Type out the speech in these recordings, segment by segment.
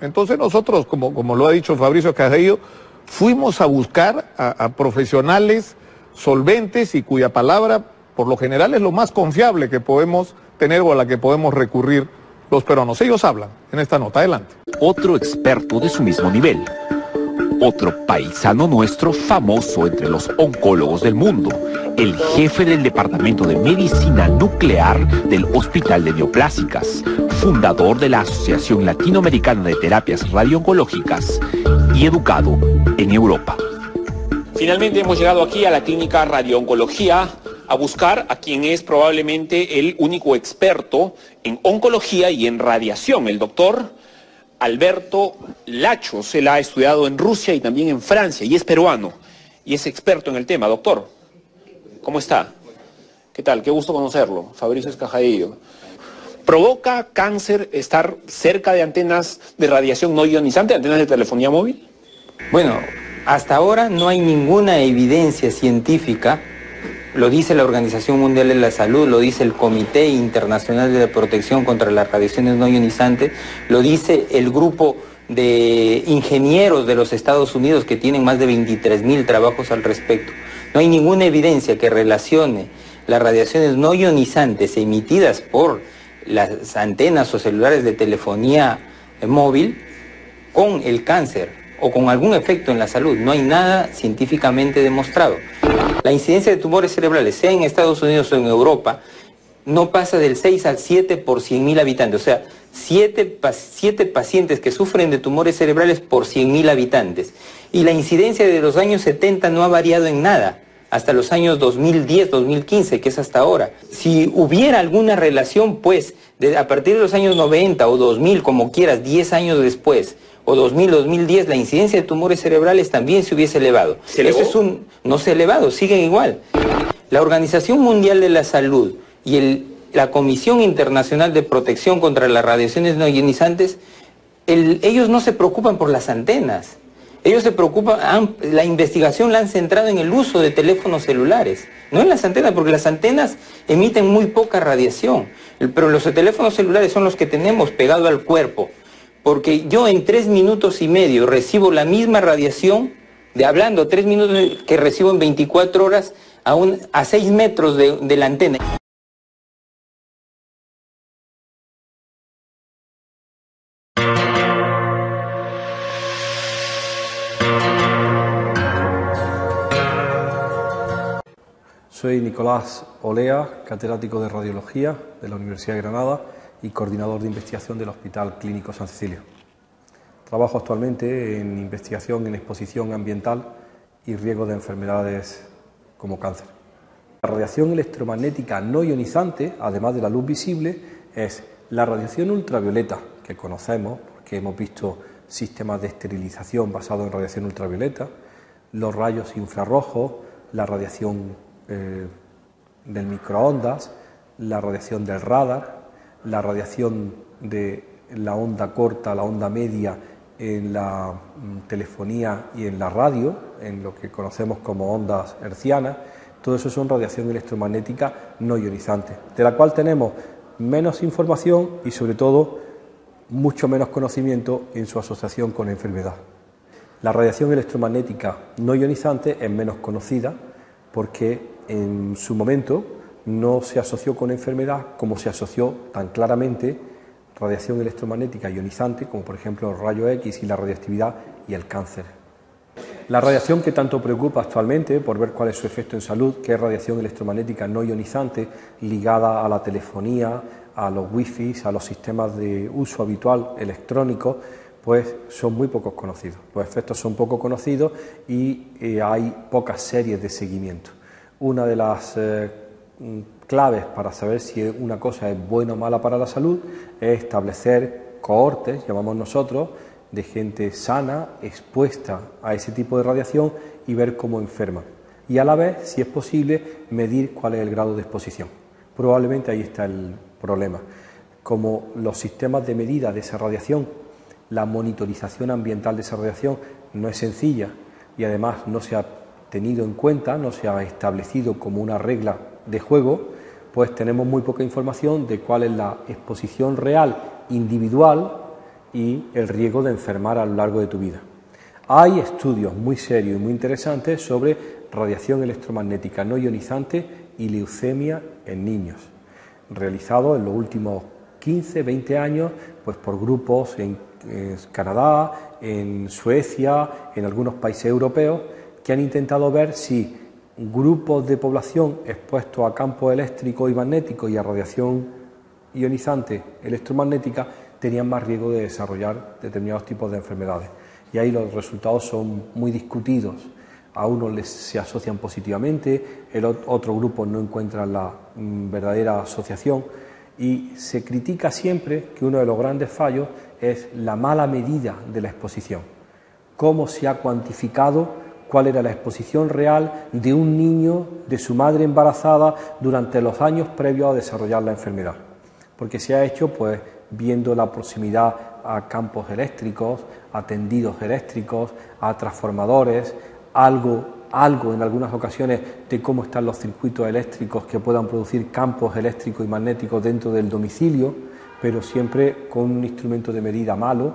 Entonces nosotros, como lo ha dicho Fabricio Castillo, fuimos a buscar a profesionales solventes y cuya palabra, por lo general, es lo más confiable que podemos tener o a la que podemos recurrir los peruanos. Ellos hablan en esta nota. Adelante. Otro experto de su mismo nivel. Otro paisano nuestro famoso entre los oncólogos del mundo, el jefe del Departamento de Medicina Nuclear del Hospital de Neoplásicas, fundador de la Asociación Latinoamericana de Terapias Radiooncológicas y educado en Europa. Finalmente hemos llegado aquí a la clínica Radiooncología a buscar a quien es probablemente el único experto en oncología y en radiación, el doctor Alberto Lachos. Él ha estudiado en Rusia y también en Francia y es peruano y es experto en el tema. Doctor, ¿cómo está? ¿Qué tal? Qué gusto conocerlo. Fabricio Escajadillo. ¿Provoca cáncer estar cerca de antenas de radiación no ionizante, antenas de telefonía móvil? Bueno, hasta ahora no hay ninguna evidencia científica. Lo dice la Organización Mundial de la Salud, lo dice el Comité Internacional de Protección contra las Radiaciones No Ionizantes, lo dice el grupo de ingenieros de los Estados Unidos que tienen más de 23.000 trabajos al respecto. No hay ninguna evidencia que relacione las radiaciones no ionizantes emitidas por las antenas o celulares de telefonía móvil con el cáncer o con algún efecto en la salud. No hay nada científicamente demostrado. La incidencia de tumores cerebrales, sea en Estados Unidos o en Europa, no pasa del 6 al 7 por 100.000 habitantes. O sea, 7 pacientes que sufren de tumores cerebrales por 100.000 habitantes. Y la incidencia de los años 70 no ha variado en nada, hasta los años 2010, 2015, que es hasta ahora. Si hubiera alguna relación, pues, a partir de los años 90 o 2000, como quieras, 10 años después, o 2000, 2010, la incidencia de tumores cerebrales también se hubiese elevado. ¿Se elevó? No se ha elevado, siguen igual. La Organización Mundial de la Salud y la Comisión Internacional de Protección contra las Radiaciones No Ionizantes, ellos no se preocupan por las antenas. Ellos se preocupan, la investigación la han centrado en el uso de teléfonos celulares, no en las antenas, porque las antenas emiten muy poca radiación, pero los teléfonos celulares son los que tenemos pegado al cuerpo. Porque yo en 3 minutos y medio recibo la misma radiación, hablando 3 minutos que recibo en 24 horas a 6 metros de la antena. Soy Nicolás Olea, catedrático de Radiología de la Universidad de Granada y coordinador de investigación del Hospital Clínico San Cecilio. Trabajo actualmente en investigación en exposición ambiental y riesgo de enfermedades como cáncer. La radiación electromagnética no ionizante, además de la luz visible, es la radiación ultravioleta, que conocemos porque hemos visto sistemas de esterilización basados en radiación ultravioleta, los rayos infrarrojos, la radiación del microondas, la radiación del radar, la radiación de la onda corta, la onda media en la telefonía y en la radio, en lo que conocemos como ondas hertzianas. Todo eso son radiación electromagnética no ionizante, de la cual tenemos menos información y sobre todo mucho menos conocimiento en su asociación con la enfermedad. La radiación electromagnética no ionizante es menos conocida porque en su momento no se asoció con enfermedad como se asoció tan claramente radiación electromagnética ionizante, como por ejemplo los rayos X y la radioactividad y el cáncer. La radiación que tanto preocupa actualmente, por ver cuál es su efecto en salud, que es radiación electromagnética no ionizante, ligada a la telefonía, a los wifi, a los sistemas de uso habitual electrónicos, pues son muy pocos conocidos. Los efectos son poco conocidos y hay pocas series de seguimiento. Una de las claves para saber si una cosa es buena o mala para la salud es establecer cohortes, llamamos nosotros, de gente sana, expuesta a ese tipo de radiación y ver cómo enferma. Y a la vez, si es posible, medir cuál es el grado de exposición. Probablemente ahí está el problema. Como los sistemas de medida de esa radiación, la monitorización ambiental de esa radiación no es sencilla y además no se ha tenido en cuenta, no se ha establecido como una regla de juego, pues tenemos muy poca información de cuál es la exposición real individual y el riesgo de enfermar a lo largo de tu vida. Hay estudios muy serios y muy interesantes sobre radiación electromagnética no ionizante y leucemia en niños, realizados en los últimos 15, 20 años pues por grupos en Canadá, en Suecia, en algunos países europeos, que han intentado ver si grupos de población expuestos a campos eléctricos y magnéticos y a radiación ionizante electromagnética tenían más riesgo de desarrollar determinados tipos de enfermedades. Y ahí los resultados son muy discutidos. A unos se asocian positivamente, el otro grupo no encuentran la verdadera asociación, y se critica siempre que uno de los grandes fallos es la mala medida de la exposición. Cómo se ha cuantificado cuál era la exposición real de un niño, de su madre embarazada, durante los años previos a desarrollar la enfermedad. Porque se ha hecho pues viendo la proximidad a campos eléctricos, a tendidos eléctricos, a transformadores, algo en algunas ocasiones de cómo están los circuitos eléctricos que puedan producir campos eléctricos y magnéticos dentro del domicilio, pero siempre con un instrumento de medida malo.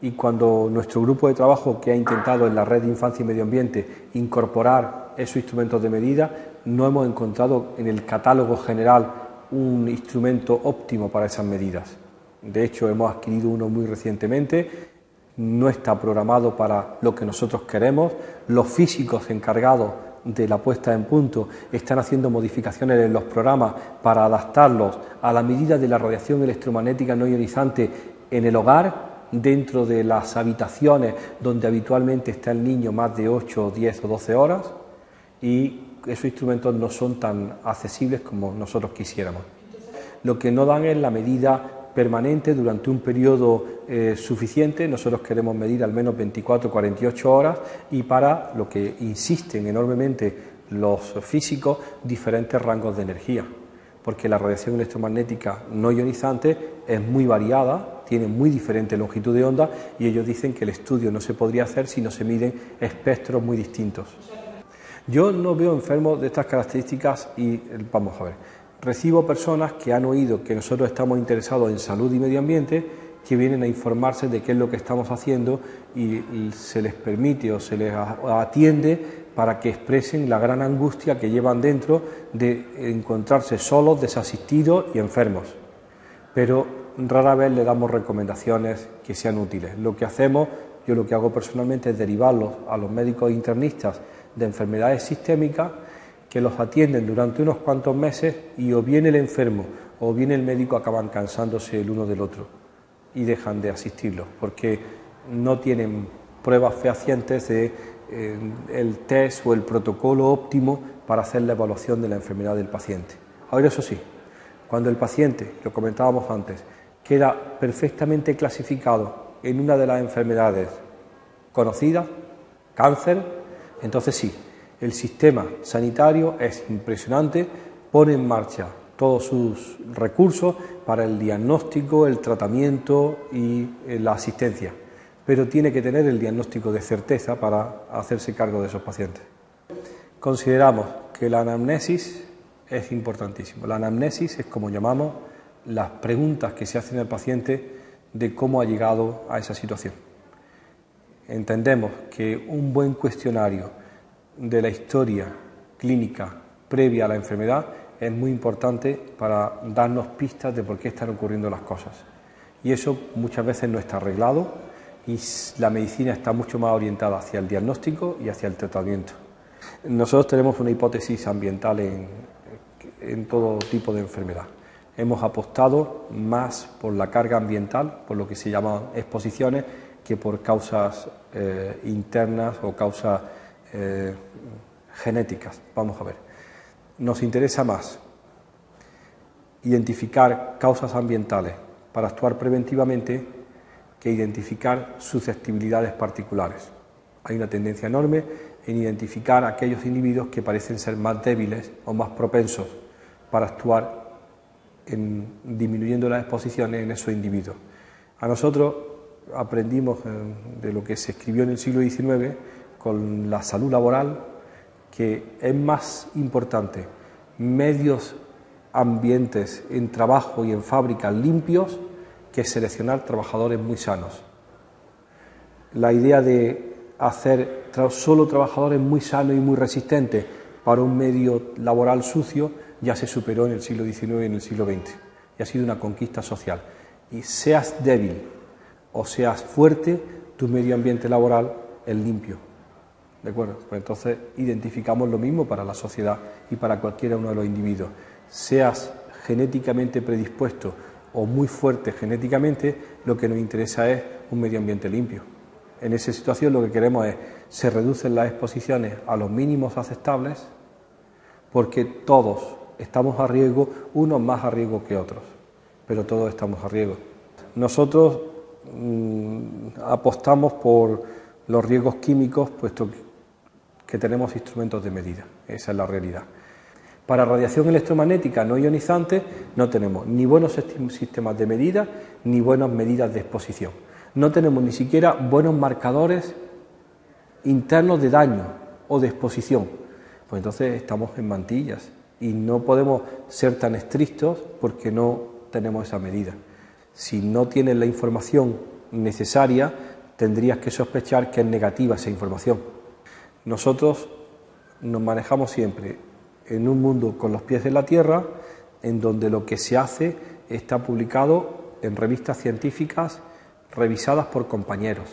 Y cuando nuestro grupo de trabajo, que ha intentado en la Red de Infancia y Medio Ambiente incorporar esos instrumentos de medida, no hemos encontrado en el catálogo general un instrumento óptimo para esas medidas. De hecho, hemos adquirido uno muy recientemente. No está programado para lo que nosotros queremos. Los físicos encargados de la puesta en punto están haciendo modificaciones en los programas para adaptarlos a la medida de la radiación electromagnética no ionizante en el hogar, dentro de las habitaciones donde habitualmente está el niño más de 8, 10 o 12 horas, y esos instrumentos no son tan accesibles como nosotros quisiéramos. Lo que no dan es la medida permanente durante un periodo suficiente. Nosotros queremos medir al menos 24 o 48 horas, y para lo que insisten enormemente los físicos, diferentes rangos de energía, porque la radiación electromagnética no ionizante es muy variada, tiene muy diferente longitud de onda, y ellos dicen que el estudio no se podría hacer si no se miden espectros muy distintos. Yo no veo enfermos de estas características y vamos a ver. Recibo personas que han oído que nosotros estamos interesados en salud y medio ambiente, que vienen a informarse de qué es lo que estamos haciendo, y se les permite o se les atiende para que expresen la gran angustia que llevan dentro de encontrarse solos, desasistidos y enfermos. Pero rara vez le damos recomendaciones que sean útiles. Lo que hacemos, yo lo que hago personalmente es derivarlos a los médicos internistas de enfermedades sistémicas, que los atienden durante unos cuantos meses, y o bien el enfermo o bien el médico acaban cansándose el uno del otro y dejan de asistirlos porque no tienen pruebas fehacientes de el test o el protocolo óptimo para hacer la evaluación de la enfermedad del paciente. Ahora, eso sí, cuando el paciente, lo comentábamos antes, queda perfectamente clasificado en una de las enfermedades conocidas, cáncer, entonces sí, el sistema sanitario es impresionante, pone en marcha todos sus recursos para el diagnóstico, el tratamiento y la asistencia, pero tiene que tener el diagnóstico de certeza para hacerse cargo de esos pacientes. Consideramos que la anamnesis es importantísimo. La anamnesis es como llamamos las preguntas que se hacen al paciente de cómo ha llegado a esa situación. Entendemos que un buen cuestionario de la historia clínica previa a la enfermedad es muy importante para darnos pistas de por qué están ocurriendo las cosas. Y eso muchas veces no está arreglado, y la medicina está mucho más orientada hacia el diagnóstico y hacia el tratamiento. Nosotros tenemos una hipótesis ambiental en todo tipo de enfermedad. Hemos apostado más por la carga ambiental, por lo que se llaman exposiciones, que por causas internas o causas genéticas. Vamos a ver. Nos interesa más identificar causas ambientales para actuar preventivamente que identificar susceptibilidades particulares. Hay una tendencia enorme en identificar a aquellos individuos que parecen ser más débiles o más propensos para actuar en disminuyendo las exposiciones en esos individuos. A nosotros aprendimos de lo que se escribió en el siglo XIX con la salud laboral, que es más importante medios ambientes en trabajo y en fábricas limpios que es seleccionar trabajadores muy sanos. La idea de hacer solo trabajadores muy sanos y muy resistentes para un medio laboral sucio ya se superó en el siglo XIX y en el siglo XX, y ha sido una conquista social. Y seas débil o seas fuerte, tu medio ambiente laboral es limpio. ¿De acuerdo? Pues entonces identificamos lo mismo para la sociedad y para cualquiera uno de los individuos. Seas genéticamente predispuesto o muy fuerte genéticamente, lo que nos interesa es un medio ambiente limpio. En esa situación lo que queremos es se reducen las exposiciones a los mínimos aceptables, porque todos estamos a riesgo, unos más a riesgo que otros, pero todos estamos a riesgo. Nosotros apostamos por los riesgos químicos, puesto que tenemos instrumentos de medida, esa es la realidad. Para radiación electromagnética no ionizante no tenemos ni buenos sistemas de medida ni buenas medidas de exposición. No tenemos ni siquiera buenos marcadores internos de daño o de exposición. Pues entonces estamos en mantillas y no podemos ser tan estrictos porque no tenemos esa medida. Si no tienes la información necesaria, tendrías que sospechar que es negativa esa información. Nosotros nos manejamos siempre en un mundo con los pies en la tierra, en donde lo que se hace está publicado en revistas científicas revisadas por compañeros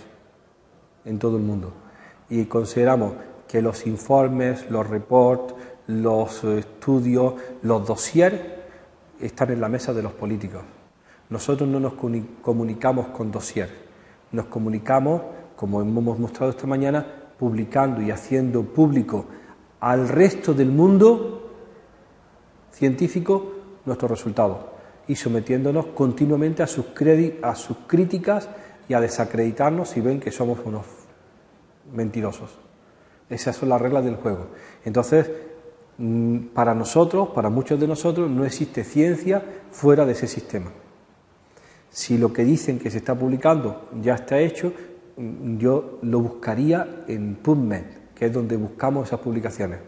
en todo el mundo. Y consideramos que los informes, los reports, los estudios, los dossiers están en la mesa de los políticos. Nosotros no nos comunicamos con dossiers, nos comunicamos, como hemos mostrado esta mañana, publicando y haciendo público al resto del mundo científico nuestros resultados y sometiéndonos continuamente a sus críticas y a desacreditarnos si ven que somos unos mentirosos. Esas son las reglas del juego. Entonces, para nosotros, para muchos de nosotros, no existe ciencia fuera de ese sistema. Si lo que dicen que se está publicando ya está hecho, yo lo buscaría en PubMed, que es donde buscamos esas publicaciones,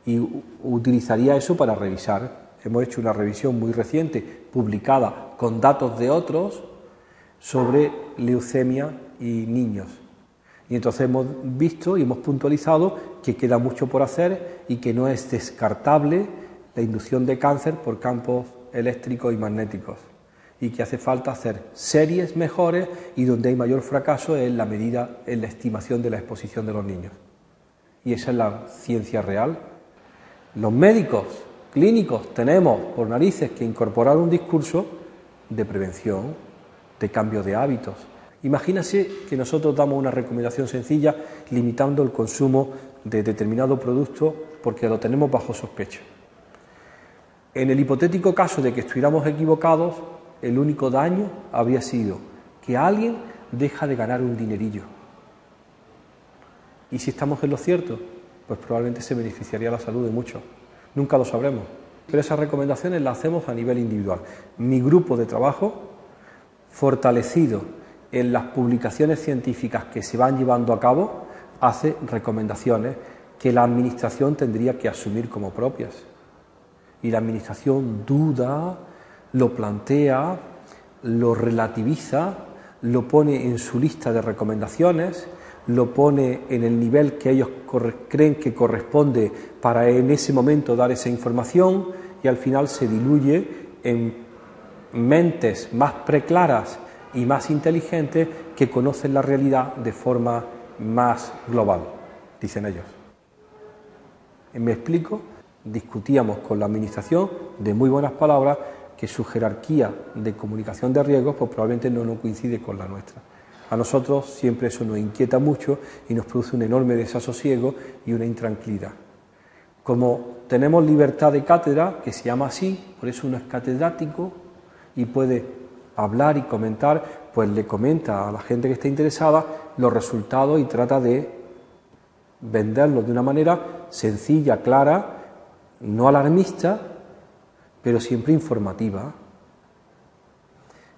y utilizaría eso para revisar. Hemos hecho una revisión muy reciente, publicada con datos de otros, sobre leucemia y niños. Y entonces hemos visto y hemos puntualizado que queda mucho por hacer y que no es descartable la inducción de cáncer por campos eléctricos y magnéticos, y que hace falta hacer series mejores, y donde hay mayor fracaso es la medida, en la estimación de la exposición de los niños. Y esa es la ciencia real. Los médicos clínicos tenemos por narices que incorporar un discurso de prevención, de cambio de hábitos. Imagínase que nosotros damos una recomendación sencilla limitando el consumo de determinado producto porque lo tenemos bajo sospecha. En el hipotético caso de que estuviéramos equivocados, el único daño habría sido que alguien deja de ganar un dinerillo. Y si estamos en lo cierto, pues probablemente se beneficiaría la salud de muchos. Nunca lo sabremos. Pero esas recomendaciones las hacemos a nivel individual. Mi grupo de trabajo, fortalecido en las publicaciones científicas que se van llevando a cabo, hace recomendaciones que la Administración tendría que asumir como propias. Y la Administración duda, lo plantea, lo relativiza, lo pone en su lista de recomendaciones, lo pone en el nivel que ellos creen que corresponde para en ese momento dar esa información, y al final se diluye en mentes más preclaras y más inteligentes que conocen la realidad de forma más global, dicen ellos. ¿Me explico? Discutíamos con la Administración de muy buenas palabras que su jerarquía de comunicación de riesgos pues probablemente no coincide con la nuestra. A nosotros siempre eso nos inquieta mucho y nos produce un enorme desasosiego y una intranquilidad. Como tenemos libertad de cátedra, que se llama así, por eso uno es catedrático y puede hablar y comentar, pues le comenta a la gente que está interesada los resultados y trata de venderlos de una manera sencilla, clara, no alarmista, pero siempre informativa.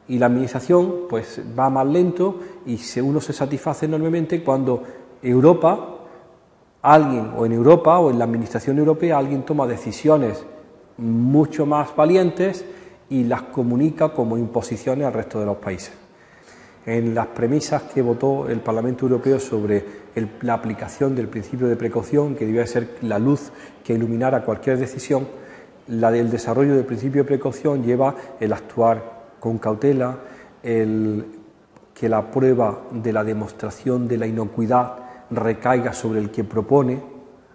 Y la Administración pues va más lento y uno se satisface enormemente cuando Europa, alguien, o en Europa o en la Administración europea, alguien toma decisiones mucho más valientes y las comunica como imposiciones al resto de los países. En las premisas que votó el Parlamento Europeo sobre la aplicación del principio de precaución, que debía ser la luz que iluminara cualquier decisión, la del desarrollo del principio de precaución lleva el actuar con cautela, que la prueba de la demostración de la inocuidad recaiga sobre el que propone,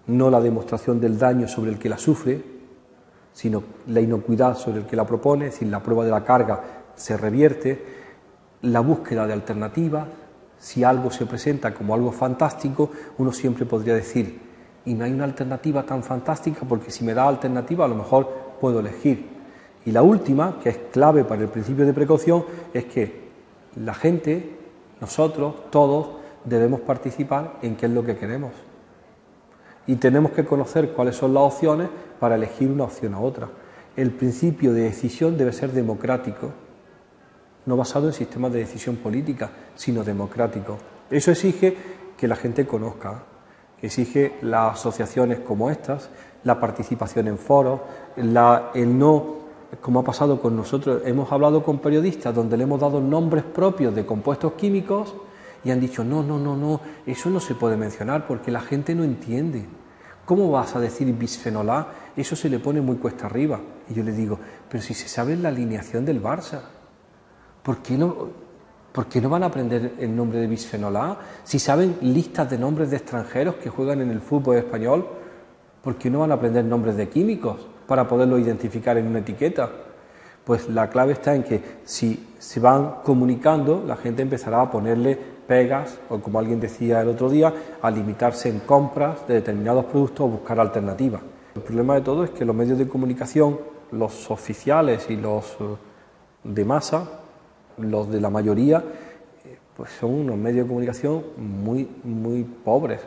no la demostración del daño sobre el que la sufre, sino la inocuidad sobre el que la propone, es decir, la prueba de la carga se revierte, la búsqueda de alternativas. Si algo se presenta como algo fantástico, uno siempre podría decir, y no hay una alternativa tan fantástica, porque si me da alternativa a lo mejor puedo elegir. Y la última, que es clave para el principio de precaución, es que la gente, nosotros, todos, debemos participar en qué es lo que queremos. Y tenemos que conocer cuáles son las opciones para elegir una opción a otra. El principio de decisión debe ser democrático, no basado en sistemas de decisión política, sino democrático. Eso exige que la gente conozca, exige las asociaciones como estas, la participación en foros, el no, como ha pasado con nosotros, hemos hablado con periodistas donde le hemos dado nombres propios de compuestos químicos y han dicho, no, eso no se puede mencionar porque la gente no entiende. ¿Cómo vas a decir bisfenol A? Eso se le pone muy cuesta arriba. Y yo le digo, pero si se sabe la alineación del Barça, ¿por qué no van a aprender el nombre de bisfenol A? Si saben listas de nombres de extranjeros que juegan en el fútbol español, ¿por qué no van a aprender nombres de químicos para poderlo identificar en una etiqueta? Pues la clave está en que si se van comunicando, la gente empezará a ponerle pegas, o como alguien decía el otro día, a limitarse en compras de determinados productos o buscar alternativas. El problema de todo es que los medios de comunicación, los oficiales y los de masa, los de la mayoría, pues son unos medios de comunicación muy pobres.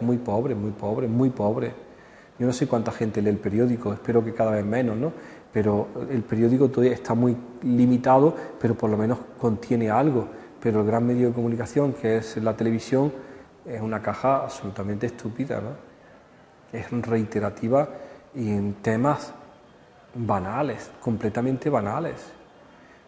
Yo no sé cuánta gente lee el periódico, espero que cada vez menos, ¿no? Pero el periódico todavía está muy limitado, pero por lo menos contiene algo. Pero el gran medio de comunicación, que es la televisión, es una caja absolutamente estúpida, ¿no? Es reiterativa y en temas banales, completamente banales.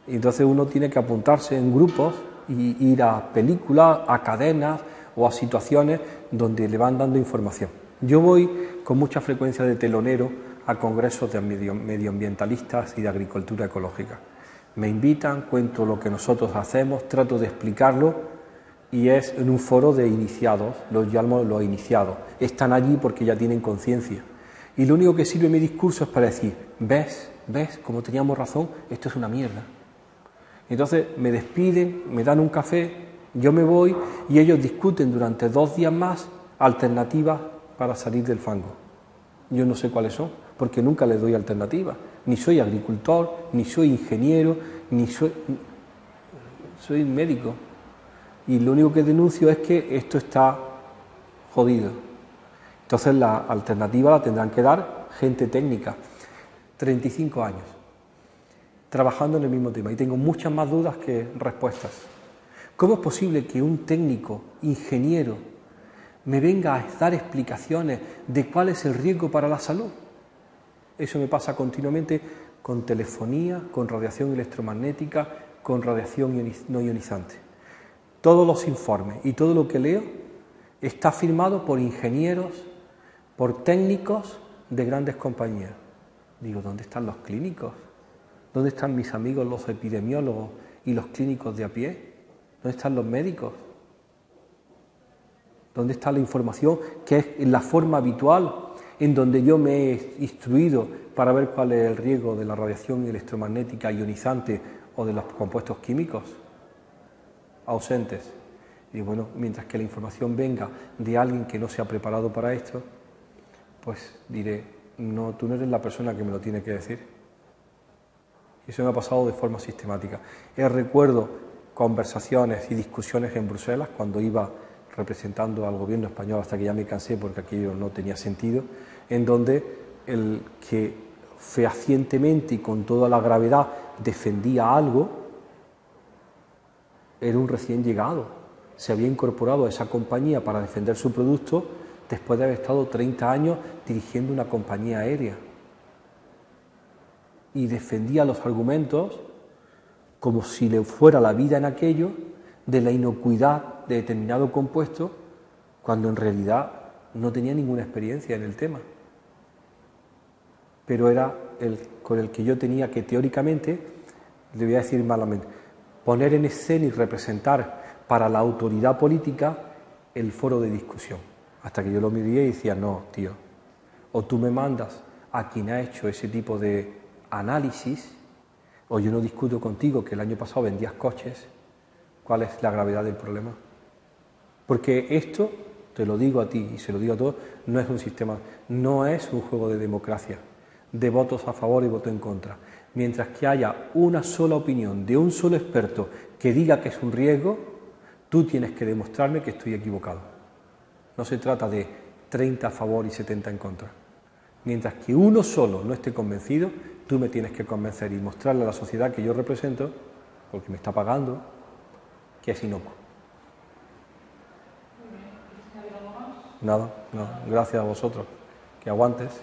Y entonces uno tiene que apuntarse en grupos y ir a películas, a cadenas o a situaciones donde le van dando información. Yo voy con mucha frecuencia de telonero a congresos de medioambientalistas y de agricultura ecológica. Me invitan, cuento lo que nosotros hacemos, trato de explicarlo y es en un foro de iniciados, los llamo los iniciados. Están allí porque ya tienen conciencia. Y lo único que sirve mi discurso es para decir, ¿ves? Como teníamos razón, esto es una mierda. Entonces me despiden, me dan un café, yo me voy y ellos discuten durante 2 días más alternativas para salir del fango. Yo no sé cuáles son, porque nunca les doy alternativas. Ni soy agricultor, ni soy ingeniero, soy médico. Y lo único que denuncio es que esto está jodido. Entonces la alternativa la tendrán que dar gente técnica. 35 años trabajando en el mismo tema y tengo muchas más dudas que respuestas. ¿Cómo es posible que un técnico, ingeniero, me venga a dar explicaciones de cuál es el riesgo para la salud? Eso me pasa continuamente con telefonía, con radiación electromagnética, con radiación no ionizante. Todos los informes y todo lo que leo está firmado por ingenieros, por técnicos de grandes compañías. Digo, ¿dónde están los clínicos? ¿Dónde están mis amigos los epidemiólogos y los clínicos de a pie? ¿Dónde están los médicos? ¿Dónde está la información que es la forma habitual en donde yo me he instruido para ver cuál es el riesgo de la radiación electromagnética ionizante o de los compuestos químicos? Ausentes. Y bueno, mientras que la información venga de alguien que no se ha preparado para esto, pues diré, no, tú no eres la persona que me lo tiene que decir. Y eso me ha pasado de forma sistemática. Recuerdo conversaciones y discusiones en Bruselas cuando iba representando al gobierno español hasta que ya me cansé porque aquello no tenía sentido, en donde el que fehacientemente y con toda la gravedad defendía algo era un recién llegado. Se había incorporado a esa compañía para defender su producto después de haber estado 30 años dirigiendo una compañía aérea. Y defendía los argumentos como si le fuera la vida en aquello, de la inocuidad de determinado compuesto, cuando en realidad no tenía ninguna experiencia en el tema. Pero era el con el que yo tenía que, teóricamente, le voy a decir malamente, poner en escena y representar para la autoridad política el foro de discusión. Hasta que yo lo miré y decía, no, tío, o tú me mandas a quien ha hecho ese tipo de análisis, o yo no discuto contigo que el año pasado vendías coches. ¿Cuál es la gravedad del problema? Porque esto, te lo digo a ti y se lo digo a todos, no es un sistema, no es un juego de democracia, de votos a favor y voto en contra. Mientras que haya una sola opinión de un solo experto que diga que es un riesgo, tú tienes que demostrarme que estoy equivocado. No se trata de 30 a favor y 70 en contra. Mientras que uno solo no esté convencido, tú me tienes que convencer y mostrarle a la sociedad que yo represento, porque me está pagando, que es inocuo. Nada, no, gracias a vosotros. Que aguantes.